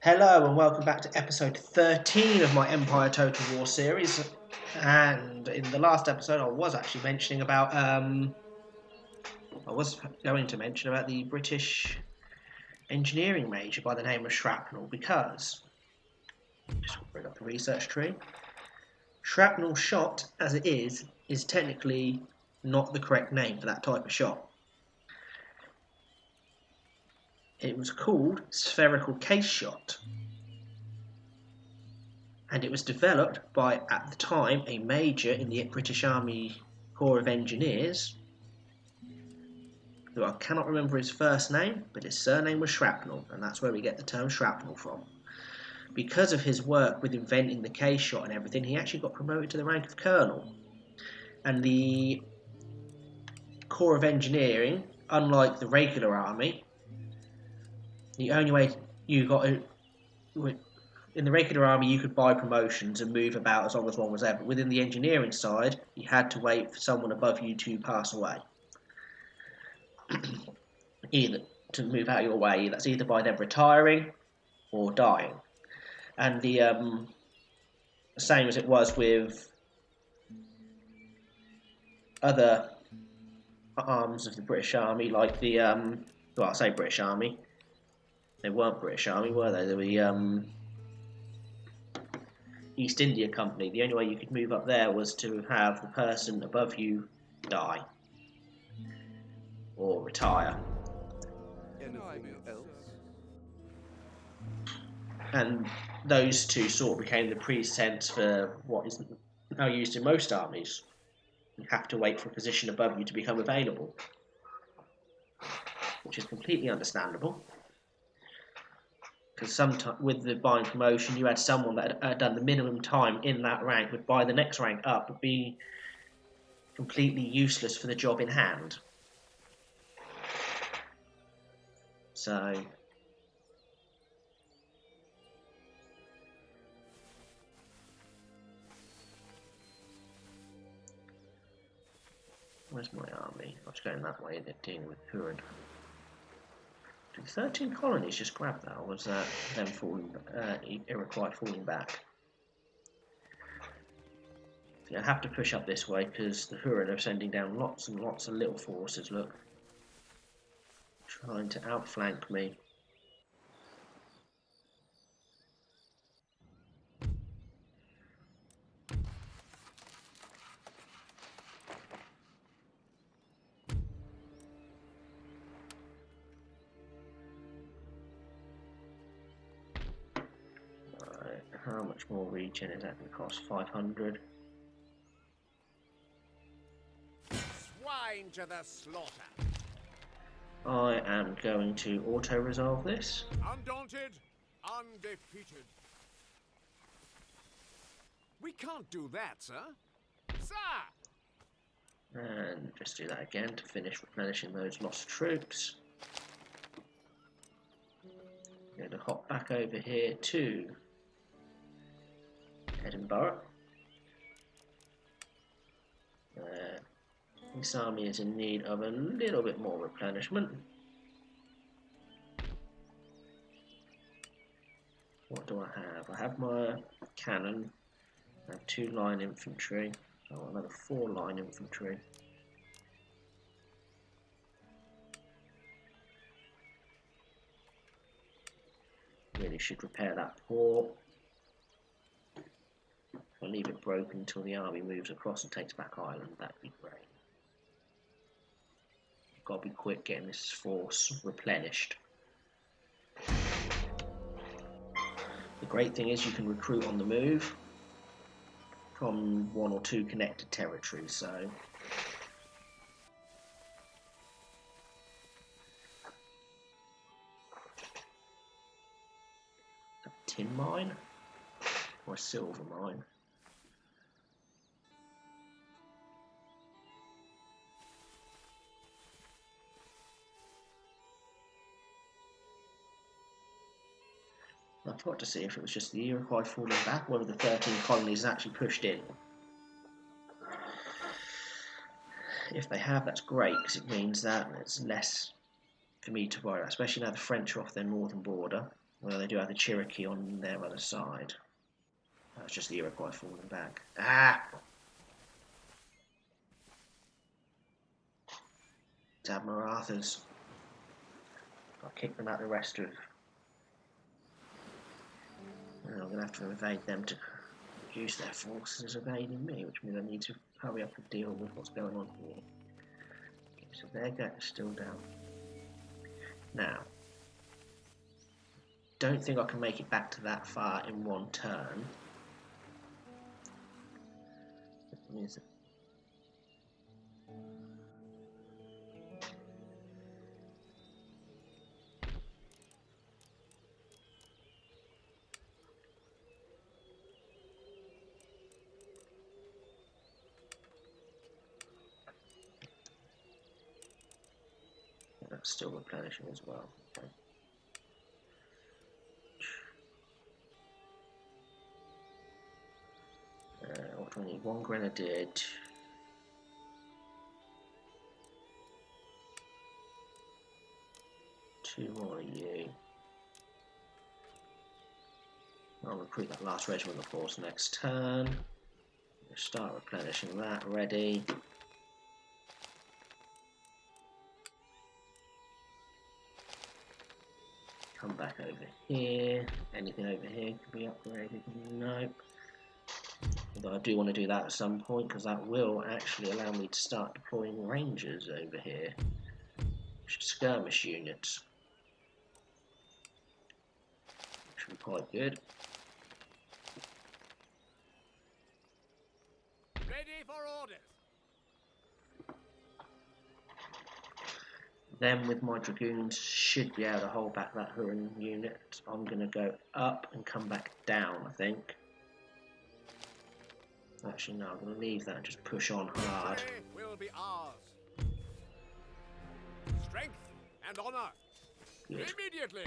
Hello and welcome back to episode 13 of my Empire Total War series. And in the last episode, I was actually mentioning about the British engineering major by the name of Shrapnel because just bring up the research tree. Shrapnel shot, as it is technically not the correct name for that type of shot. It was called spherical case shot. And it was developed by, at the time, a major in the British Army Corps of Engineers, who I cannot remember his first name, but his surname was Shrapnel, and that's where we get the term shrapnel from. Because of his work with inventing the case shot and everything, he actually got promoted to the rank of colonel. And the Corps of Engineering, unlike the regular army, the only way you got to... In the regular army, you could buy promotions and move about as long as one was there. But within the engineering side, you had to wait for someone above you to pass away. Either to move out of your way, that's either by them retiring or dying. And the same as it was with other arms of the British Army, like the I say British Army. They weren't British Army, were they? They were the East India Company. The only way you could move up there was to have the person above you die or retire. Anything else? And those two sort of became the pretense for what is now used in most armies. You have to wait for a position above you to become available, which is completely understandable. Because sometimes with the buying promotion, you had someone that had done the minimum time in that rank would buy the next rank up, would be completely useless for the job in hand. So where's my army? I was going that way, they're dealing with Huron. Did 13 colonies just grab that, or was that them falling, Iroquois falling back? Yeah, I have to push up this way because the Huron are sending down lots and lots of little forces, look. Trying to outflank me. How much more regen is that going to cost? 500. Swine to the slaughter! I am going to auto-resolve this. Undaunted, undefeated. We can't do that, sir. Sir! And just do that again to finish replenishing those lost troops. I'm going to hop back over here to Edinburgh. This army is in need of a little bit more replenishment. What do I have? I have my cannon. I have 2 line infantry. I want another 4 line infantry. Really should repair that port. I'll leave it broken until the army moves across and takes back Ireland. That'd be great. Got to be quick getting this force replenished. The great thing is you can recruit on the move from 1 or 2 connected territories, so a tin mine or a silver mine. I thought to see if it was just the Iroquois falling back, whether the 13 colonies actually pushed in. If they have, that's great, because it means that it's less for me to worry about, especially now the French are off their northern border. Well, they do have the Cherokee on their other side. That's just the Iroquois falling back. Ah! Damn Marathas. I'll kick them out the rest of... I'm going to have to evade them to reduce their forces as evading me, which means I need to hurry up and deal with what's going on here. Okay, so their gate is still down. Now, don't think I can make it back to that far in one turn. Is it? That's still replenishing as well. Okay. What do I need? One grenadier. Two more of you. I'll recruit that last regiment of course next turn. Start replenishing that. Ready. Come back over here. Anything over here can be upgraded? Nope. Although I do want to do that at some point because that will actually allow me to start deploying rangers over here. Skirmish units. Should be quite good. Ready for orders. Then with my dragoons should be able to hold back that Huron unit. I'm going to go up and come back down, I think. Actually no, I'm going to leave that and just push on hard. Victory will be ours. Strength and honor. Good. Immediately.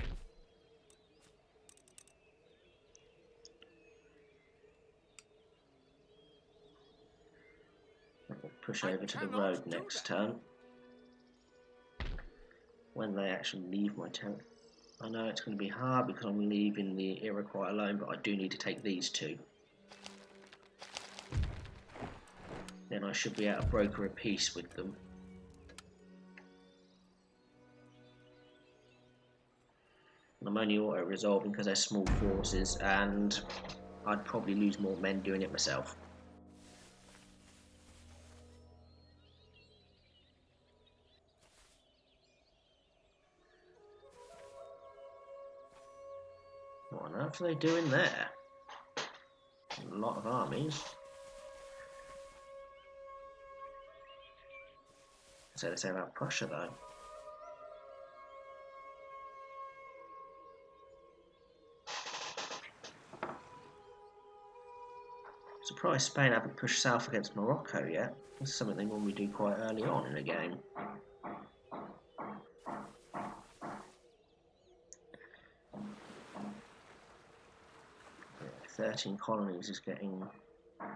We'll push over to the road next turn. When they actually leave my territory. I know it's going to be hard because I'm leaving the Iroquois alone, but I do need to take these two. Then I should be able to broker a peace with them. And I'm only auto-resolving because they're small forces, and I'd probably lose more men doing it myself. What on earth are they doing there? A lot of armies. So they say about Prussia though. Surprised Spain haven't pushed south against Morocco yet. That's something they normally do quite early on in a game. 13 colonies is getting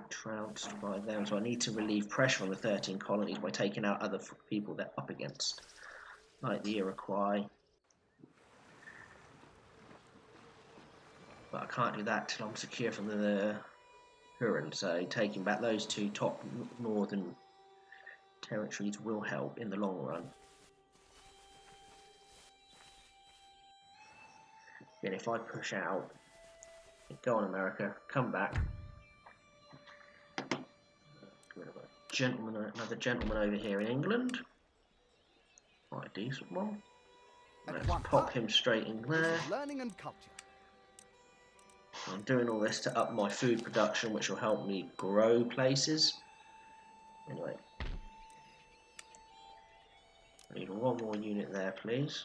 trounced by them, so I need to relieve pressure on the 13 colonies by taking out other people they're up against, like the Iroquois. But I can't do that till I'm secure from the Huron, so taking back those two top northern territories will help in the long run. Then if I push out, go on America, come back. Another gentleman over here in England. Quite a decent one. Let's pop him straight in there. Learning and culture. I'm doing all this to up my food production, which will help me grow places. Anyway, I need one more unit there, please.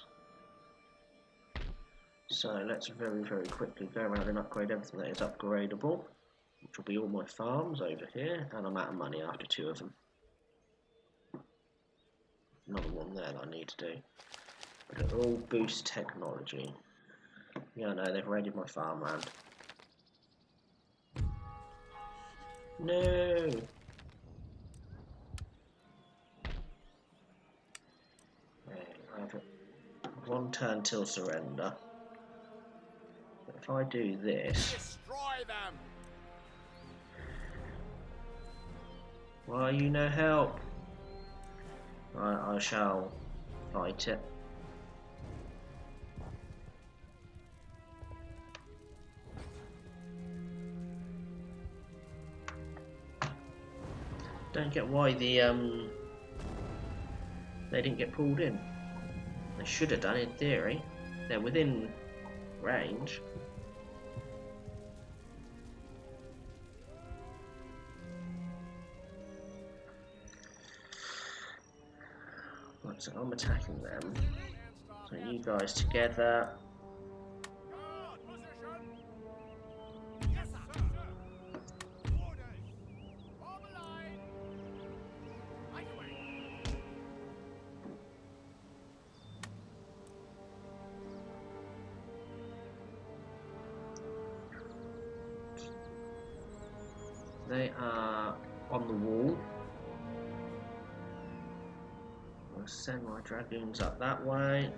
So let's very, very quickly go around and upgrade everything that is upgradable, which will be all my farms over here, and I'm out of money after 2 of them. Another one there that I need to do. But it'll all boost technology. Yeah, no, they've raided my farmland. No! Okay, I have 1 turn till surrender. if I do this, Destroy them. why are you no help? I shall fight it. Don't get why they didn't get pulled in. They should have done in theory. They're within range. Right, so I'm attacking them. So you guys together. Guard position. Yes, sir. Orders. Form a line. Right away. They are on the wall. I'll send my dragoons up that way.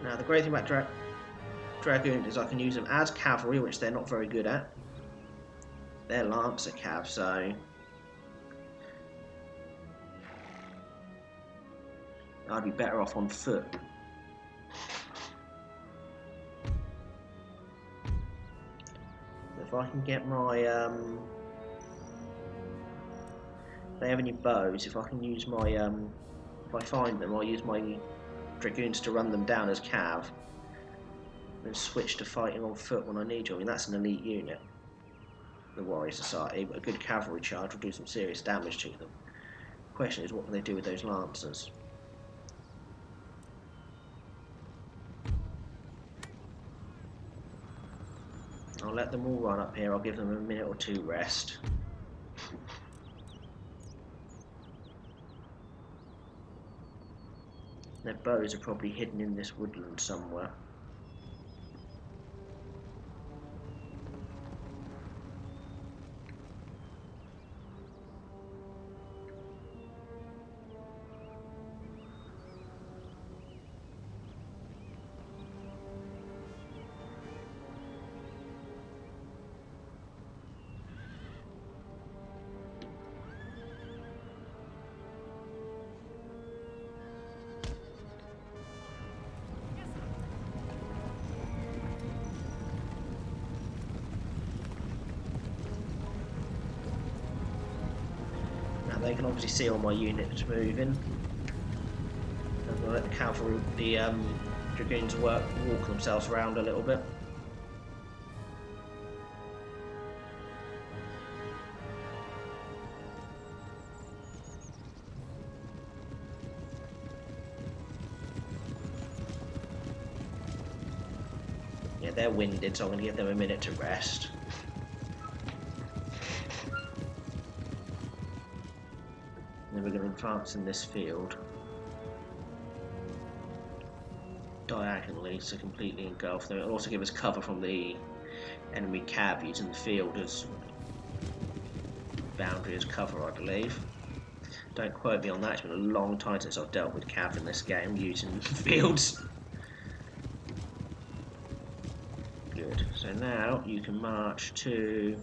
Now the great thing about dragoons is I can use them as cavalry, which they're not very good at. They're lancer cav, so I'd be better off on foot. If I can get my if they have any bows, if I can use my if I find them, I'll use my dragoons to run them down as cav, then switch to fighting on foot when I need to. I mean, that's an elite unit, the Warrior Society, but a good cavalry charge will do some serious damage to them. The question is, what can they do with those lancers? I'll let them all run up here. I'll give them a minute or two rest. Their bows are probably hidden in this woodland somewhere. They can obviously see all my units moving. I'm going to let the cavalry, the dragoons walk themselves around a little bit. Yeah, they're winded, so I'm going to give them a minute to rest. Then we're going to advance in this field diagonally to completely engulf them. It'll also give us cover from the enemy cav using the field as boundary as cover, I believe. Don't quote me on that, it's been a long time since I've dealt with cav in this game using fields. Good, so now you can march to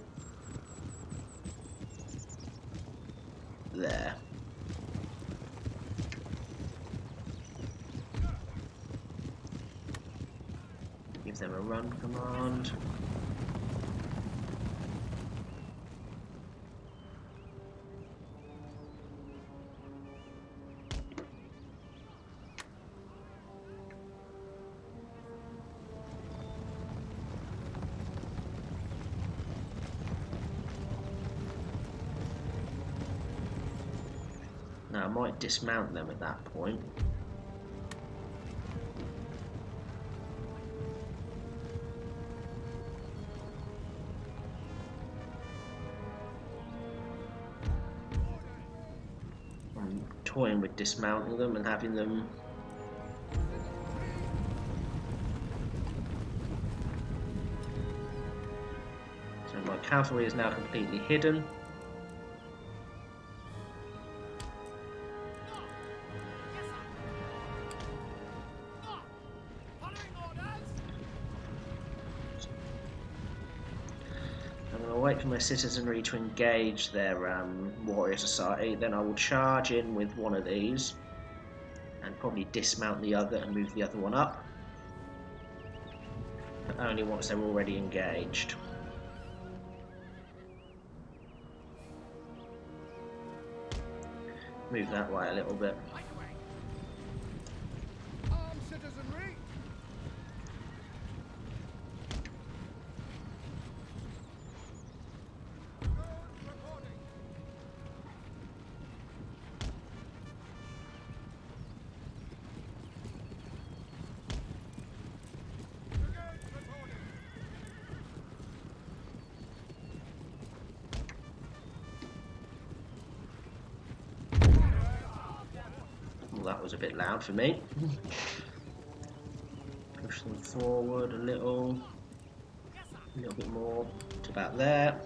there. Give them a run command. Now I might dismount them at that point. I'm toying with dismounting them and having them So my cavalry is now completely hidden. I'm going to wait for my citizenry to engage their warrior society, then I will charge in with one of these and probably dismount the other and move the other one up, but only once they're already engaged. Move that way a little bit. Armed citizenry. Well, that was a bit loud for me. Push them forward a little bit more to about there.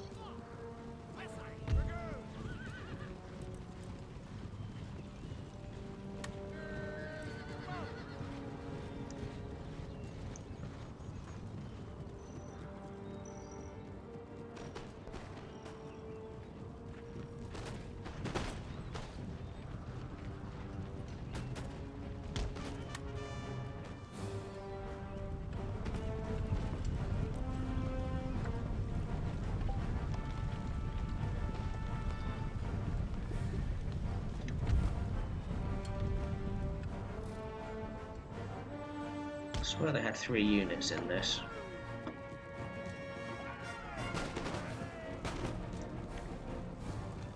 I swear they had 3 units in this.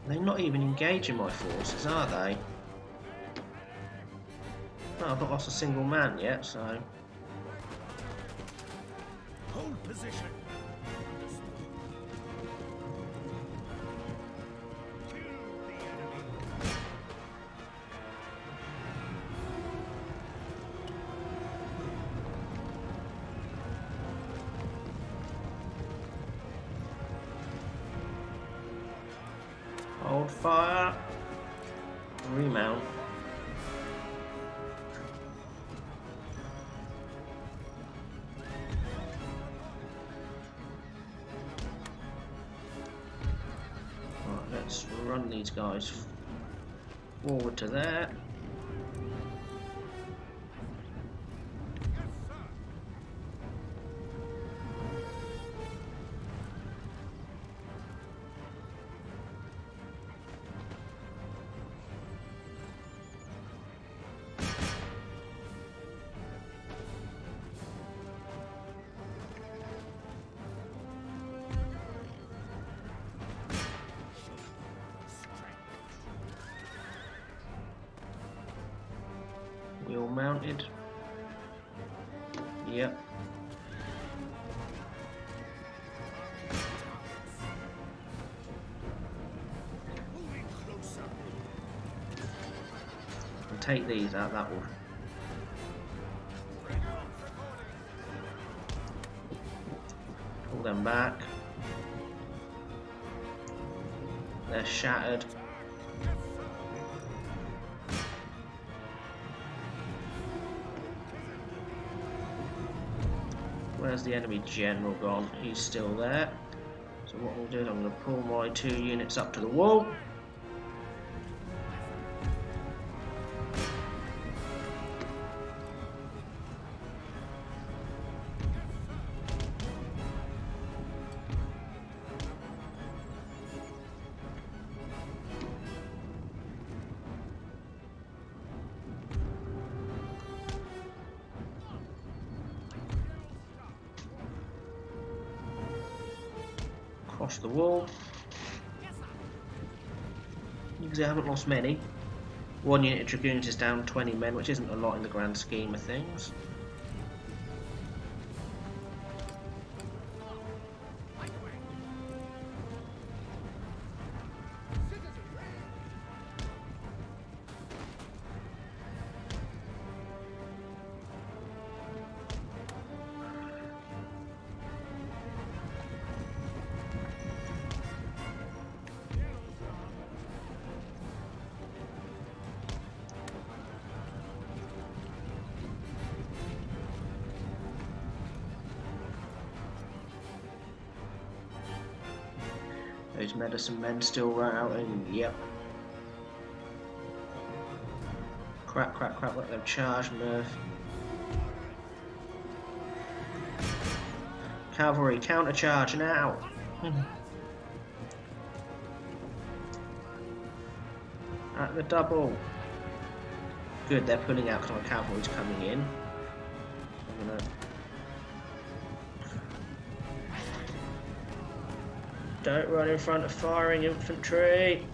They're not even engaging my forces, are they? No, I've not lost a single man yet, so... Hold position. Hold fire. Remount. Right, let's run these guys forward to there. We all mounted. Yep. Moving closer. I'll take these out, that will. Pull them back. They're shattered. Where's the enemy general gone? He's still there. So what we'll do is I'm going to pull my 2 units up to the wall. Across the wall. You can see I haven't lost many. 1 unit of dragoons is down 20 men, which isn't a lot in the grand scheme of things. Those medicine men still routing. Yep. Crap, crap, crap. Let them charge, Murph. Cavalry, counter-charge now. At the double. Good, they're pulling out because my cavalry's coming in. I'm gonna... Don't run in front of firing infantry.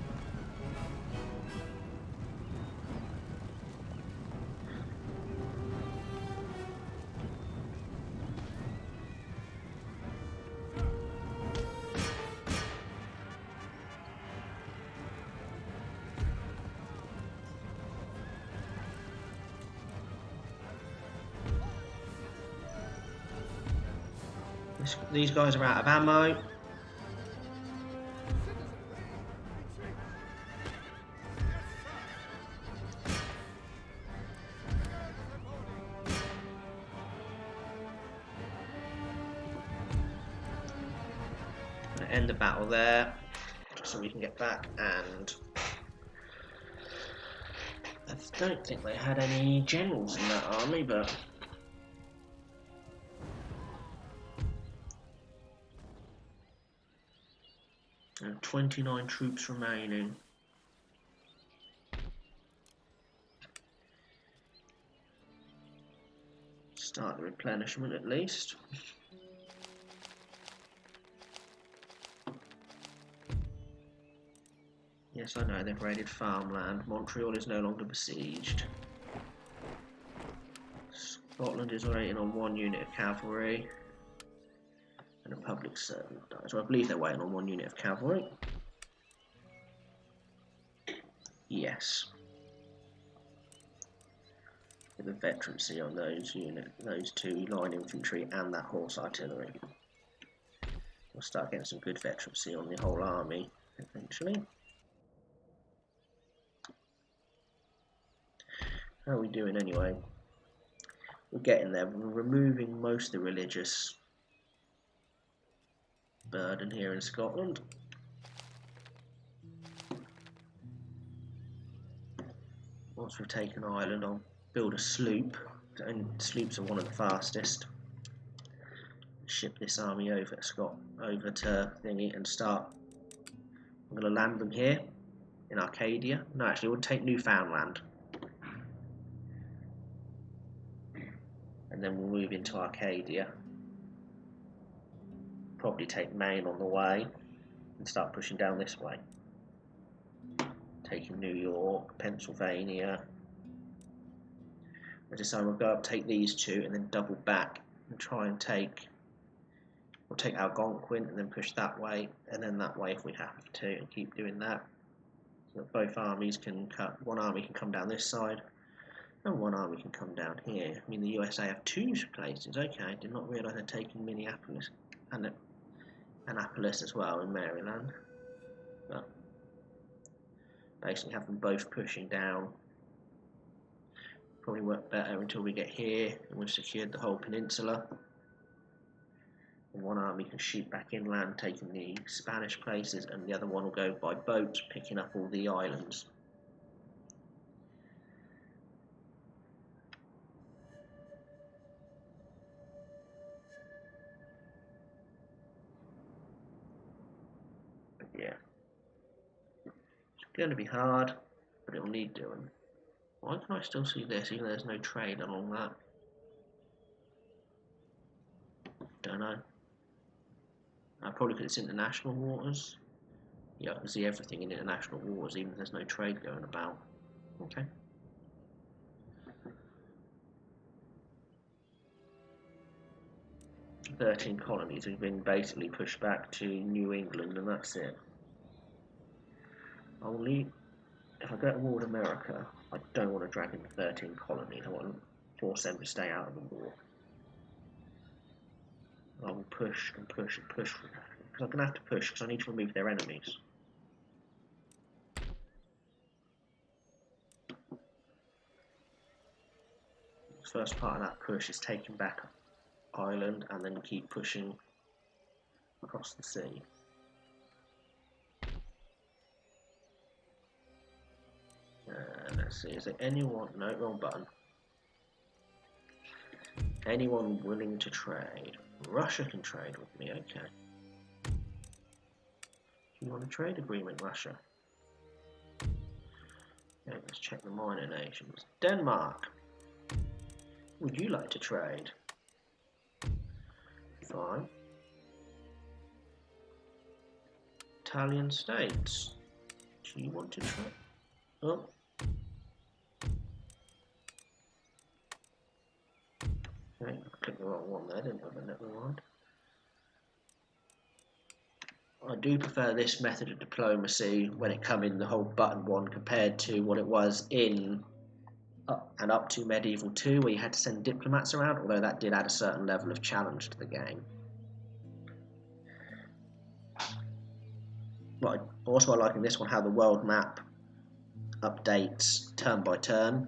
These guys are out of ammo. Gonna end the battle there, just so we can get back. And I don't think they had any generals in that army, but. And 29 troops remaining. Start the replenishment at least. Yes, I know they've raided farmland. Montreal is no longer besieged. Scotland is waiting on 1 unit of cavalry. And a public servant dies. So I believe they're waiting on 1 unit of cavalry. Yes. With a veterancy on those 2 line infantry and that horse artillery. We'll start getting some good veterancy on the whole army eventually. How are we doing anyway? We're getting there. We're removing most of the religious burden here in Scotland. Once we've taken Ireland, I'll build a sloop, and sloops are one of the fastest. Ship this army over to thingy and start. I'm going to land them here in Arcadia. No, actually, we'll take Newfoundland. And then we'll move into Arcadia. Probably take Maine on the way and start pushing down this way. Taking New York, Pennsylvania. I decide we'll go up, take these 2, and then double back and try and we'll take Algonquin and then push that way, and then that way if we have to, and keep doing that. So that both armies can one army can come down this side, and 1 army can come down here. I mean, the USA have 2 places. Okay, I did not realise they're taking Minneapolis and Annapolis as well in Maryland. But basically have them both pushing down. Probably work better until we get here and we've secured the whole peninsula. And 1 army can shoot back inland, taking the Spanish places, and the other one will go by boat, picking up all the islands. But yeah, it's going to be hard, but it'll need doing. Why can I still see this, even though there's no trade along that? Don't know. Probably because it's international waters. Yeah, I can see everything in international waters, even if there's no trade going about. Okay. "13 colonies have been basically pushed back to New England, and that's it. If I go to war with America, I don't want to drag in 13 colonies. I want to force them to stay out of the war. I will push and push and push, because I'm going to have to push because I need to remove their enemies. The first part of that push is taking back Ireland and then keep pushing across the sea. Let's see, is there anyone? No, wrong button. Anyone willing to trade? Russia can trade with me, okay. Do you want a trade agreement, Russia? Okay, let's check the minor nations. Denmark. Would you like to trade? Fine. Italian states. Do you want to trade? Oh. Okay, I clicked the wrong one there, didn't I? But never mind. I do prefer this method of diplomacy when it come in the whole button one compared to what it was in up to Medieval 2 where you had to send diplomats around, although that did add a certain level of challenge to the game. But also I like in this one how the world map updates turn by turn.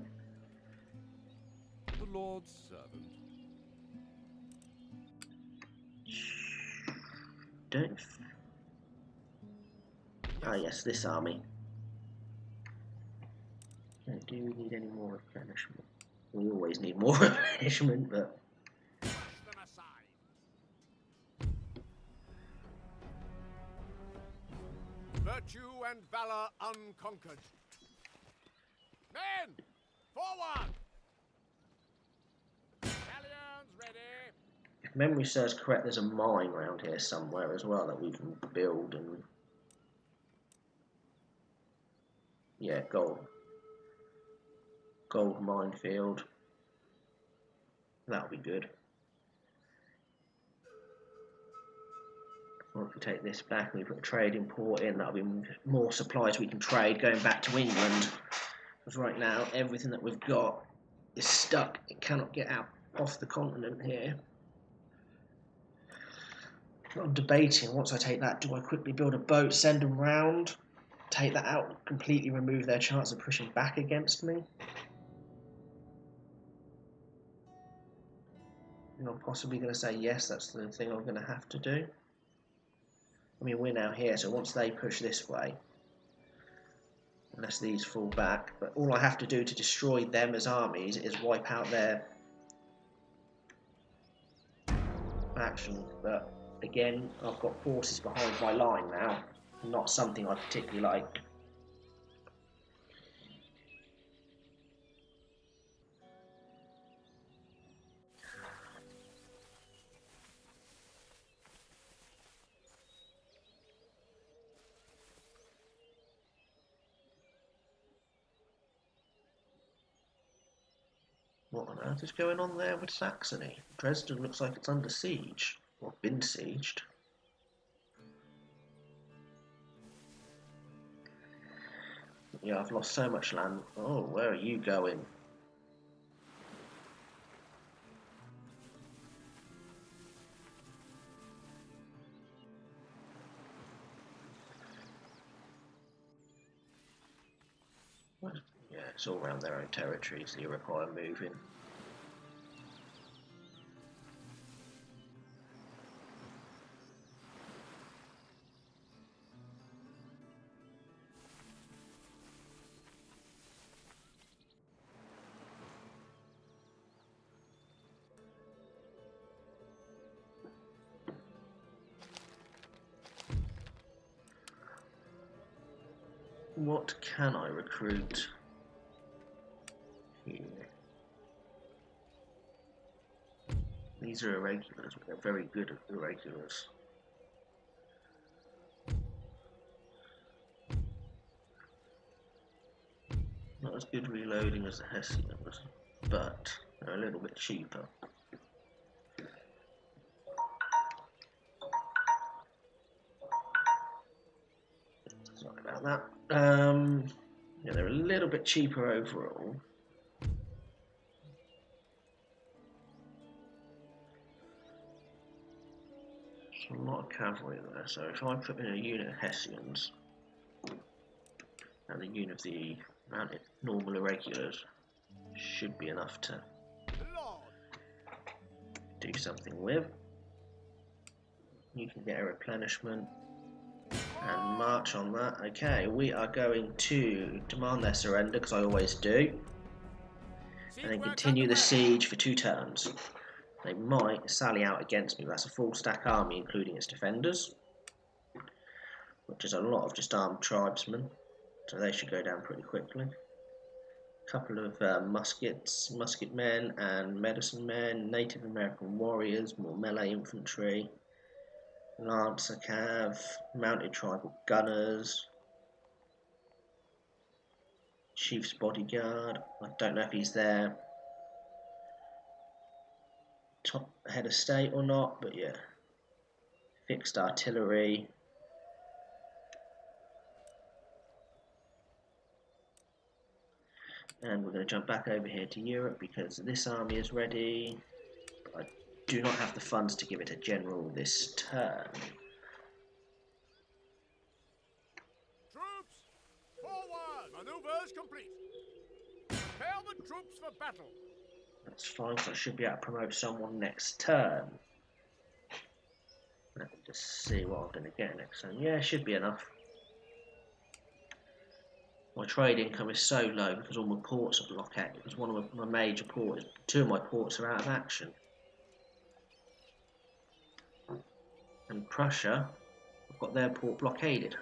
The Lord's servant. Don't. Ah, yes, this army. Do we need any more replenishment? We always need more replenishment, but. Push them aside. Virtue and valor unconquered. Men, forward! Galleons ready. If memory serves correct, there's a mine around here somewhere as well that we can build and. Yeah, gold minefield. That'll be good. Or if we take this back and we put a trading port in, that'll be more supplies we can trade going back to England. Because right now, everything that we've got is stuck. It cannot get out off the continent here. I'm debating, once I take that, do I quickly build a boat, send them round, take that out, completely remove their chance of pushing back against me? And I'm possibly going to say yes, that's the thing I'm going to have to do. I mean, we're now here, so once they push this way, unless these fall back, but all I have to do to destroy them as armies is wipe out their action. But again, I've got forces behind my line now, not something I particularly like. What on earth is going on there with Saxony? Dresden looks like it's under siege, or been sieged. Yeah, I've lost so much land. Oh, where are you going? What? Yeah, it's all around their own territories, the Iroquois are moving. What can I recruit here? These are irregulars, but they're very good at irregulars. Not as good reloading as the Hessians, but they're a little bit cheaper. Sorry about that. Yeah, they're a little bit cheaper overall. There's a lot of cavalry there, so if I put in a unit of Hessians and a unit of the mounted normal irregulars, should be enough to do something with. You can get a replenishment. And march on that. Okay, we are going to demand their surrender, because I always do. And then continue the siege for 2 turns. They might sally out against me. That's a full stack army, including its defenders, which is a lot of just armed tribesmen. So they should go down pretty quickly. A couple of musket men and medicine men, Native American warriors, more melee infantry, Lancer Cav, mounted tribal gunners, Chief's bodyguard. I don't know if he's there top head of state or not, but yeah. Fixed artillery. And we're going to jump back over here to Europe because this army is ready. But I do not have the funds to give it a general this turn. Troops, forward! Maneuvers complete. Prepare the troops for battle. That's fine, so I should be able to promote someone next turn. Let me just see what I'm going to get next turn. Yeah, should be enough. My trade income is so low because all my ports are blockaded. Because one of my major ports, 2 of my ports are out of action. And Prussia, I've got their port blockaded.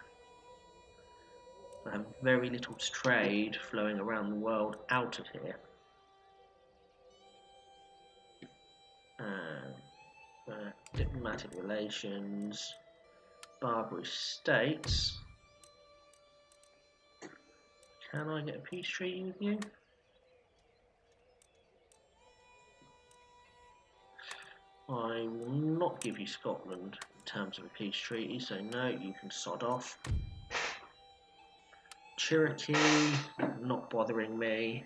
I have very little trade flowing around the world out of here. Diplomatic relations, Barbary states. Can I get a peace treaty with you? I will not give you Scotland in terms of a peace treaty, so no, you can sod off. Cherokee, not bothering me.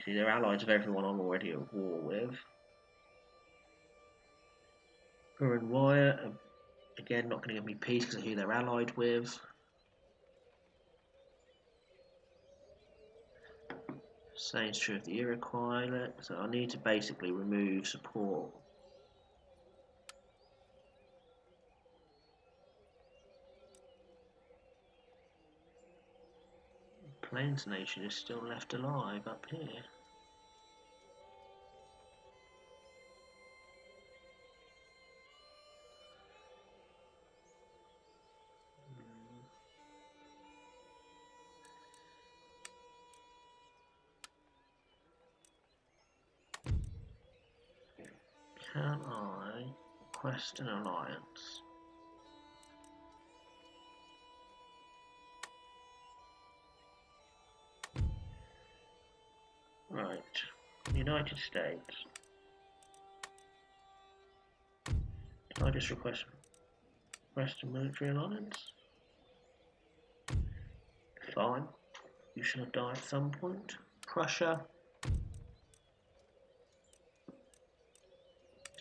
See, they're allies of everyone I'm already at war with. Huron Wyatt, again, not going to give me peace because of who they're allied with. Same is true of the Iroquois, so I need to basically remove support. Plains Nation is still left alive up here. Can I request an alliance? Right, United States. Can I just request a military alliance? Fine. You shall die at some point. Prussia.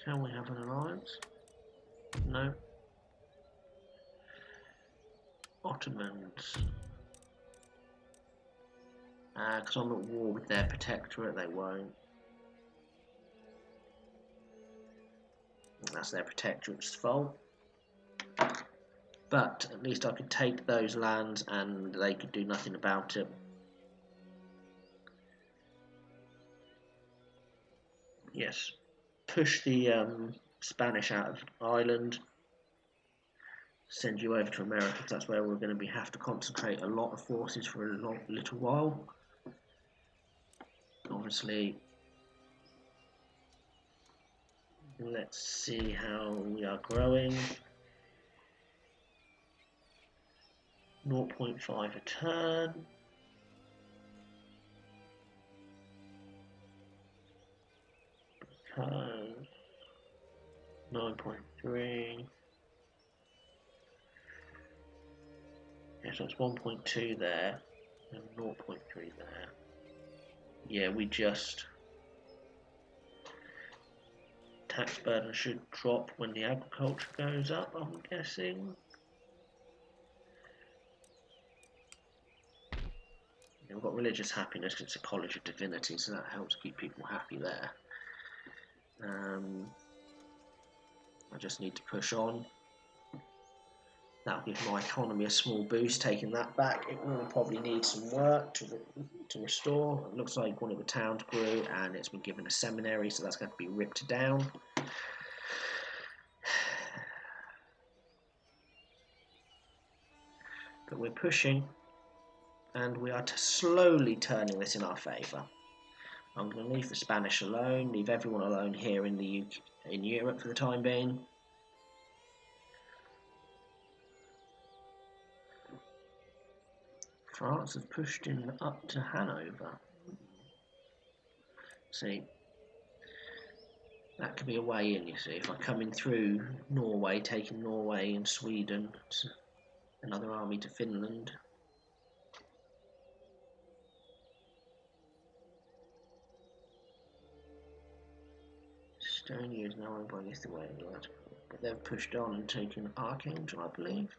Can we have an alliance? No. Ottomans. Because I'm at war with their protectorate, they won't. That's their protectorate's fault. But at least I could take those lands and they could do nothing about it. Yes. Push the Spanish out of Ireland. Send you over to America because that's where we're going to have to concentrate a lot of forces for a little while. Obviously, let's see how we are growing. 0.5 a turn. Because 9.3. Yeah, so it's 1.2 there and 0.3 there. Yeah, we just tax burden should drop when the agriculture goes up, I'm guessing. Yeah, we've got religious happiness because it's a college of divinity, so that helps keep people happy there. I just need to push on. That'll give my economy a small boost, taking that back. It will probably need some work to restore. It looks like one of the towns grew and it's been given a seminary, so that's going to be ripped down. But we're pushing, and we are slowly turning this in our favour. I'm going to leave the Spanish alone, leave everyone alone here in the UK, in Europe for the time being. France has pushed in up to Hanover. See, that could be a way in, you see, if I come in through Norway, taking Norway and Sweden, another army to Finland. Estonia is now owned by Lithuania, but they've pushed on and taken Archangel, I believe.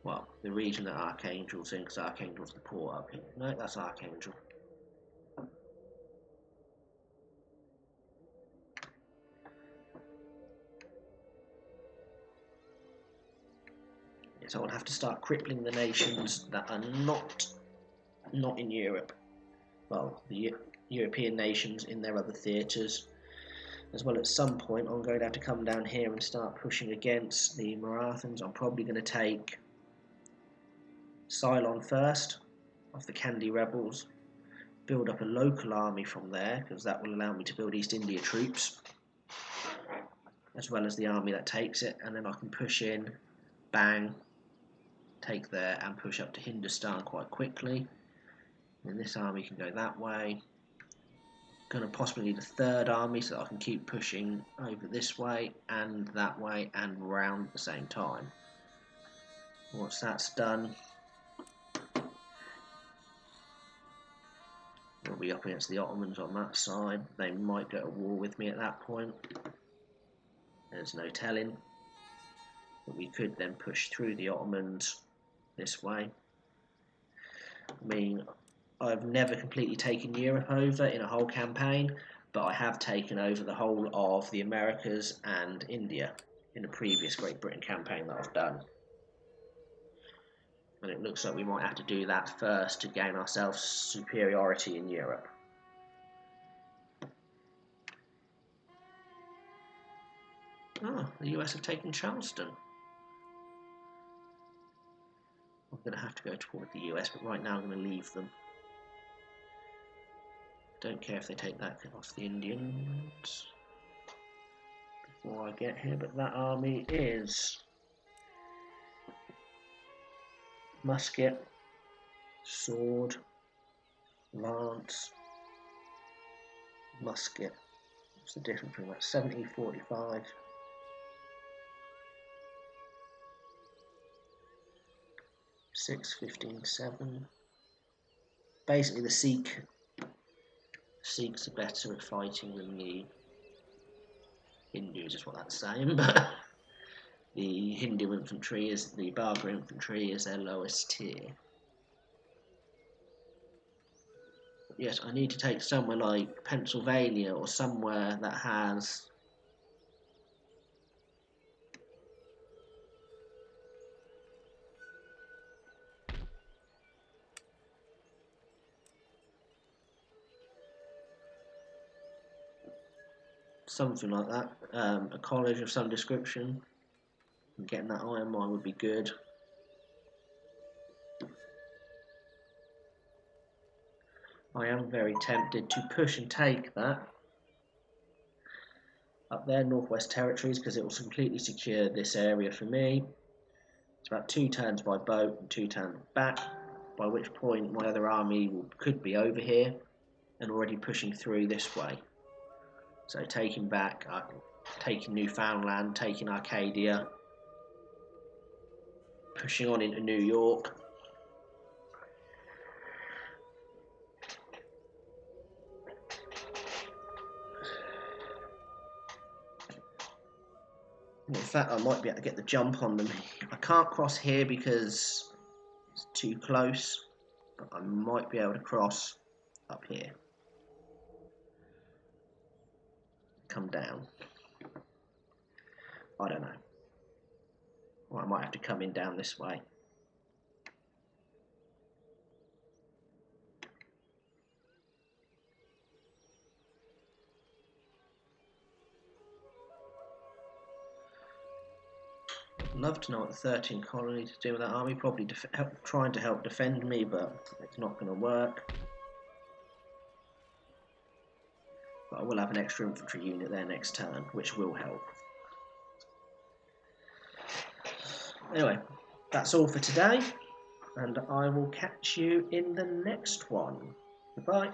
Well, the region that Archangel's in, because Archangel's the port up here. No, that's Archangel. So I'll have to start crippling the nations that are not in Europe. Well, the European nations in their other theatres. As well, at some point, I'm going to have to come down here and start pushing against the Marathons. I'm probably going to take Ceylon first, of the Kandy rebels, build up a local army from there, because that will allow me to build East India troops, as well as the army that takes it, and then I can push in, bang, take there, and push up to Hindustan quite quickly. And this army can go that way. Going to possibly need a third army so that I can keep pushing over this way and that way and round at the same time. Once that's done, we'll be up against the Ottomans on that side. They might go to war with me at that point. There's no telling. But we could then push through the Ottomans this way. I mean, I've never completely taken Europe over in a whole campaign, but I have taken over the whole of the Americas and India in a previous Great Britain campaign that I've done. And it looks like we might have to do that first to gain ourselves superiority in Europe. Oh, the US have taken Charleston. I'm going to have to go toward the US, but right now I'm going to leave them. Don't care if they take that off the Indians before I get here, but that army is musket, sword, lance, musket. What's the difference between that? 1745. $6.15.7. Basically, the Sikhs are better at fighting than the Hindus, is what that's saying. But the Hindu infantry is the Bagra infantry is their lowest tier. But yes, I need to take somewhere like Pennsylvania or somewhere that has something like that, a college of some description. Getting that iron mine would be good. I am very tempted to push and take that up there, Northwest Territories, because it will completely secure this area for me. It's about 2 turns by boat and 2 turns back, by which point my other army could be over here and already pushing through this way. So taking back, taking Newfoundland, taking Arcadia, pushing on into New York. In fact, I might be able to get the jump on them. I can't cross here because it's too close, but I might be able to cross up here. Come down. I don't know. Or I might have to come in down this way. I'd love to know what the 13 colonies do with that army. Probably trying to help defend me, but it's not going to work. But I will have an extra infantry unit there next turn, which will help. Anyway, that's all for today, and I will catch you in the next one. Goodbye.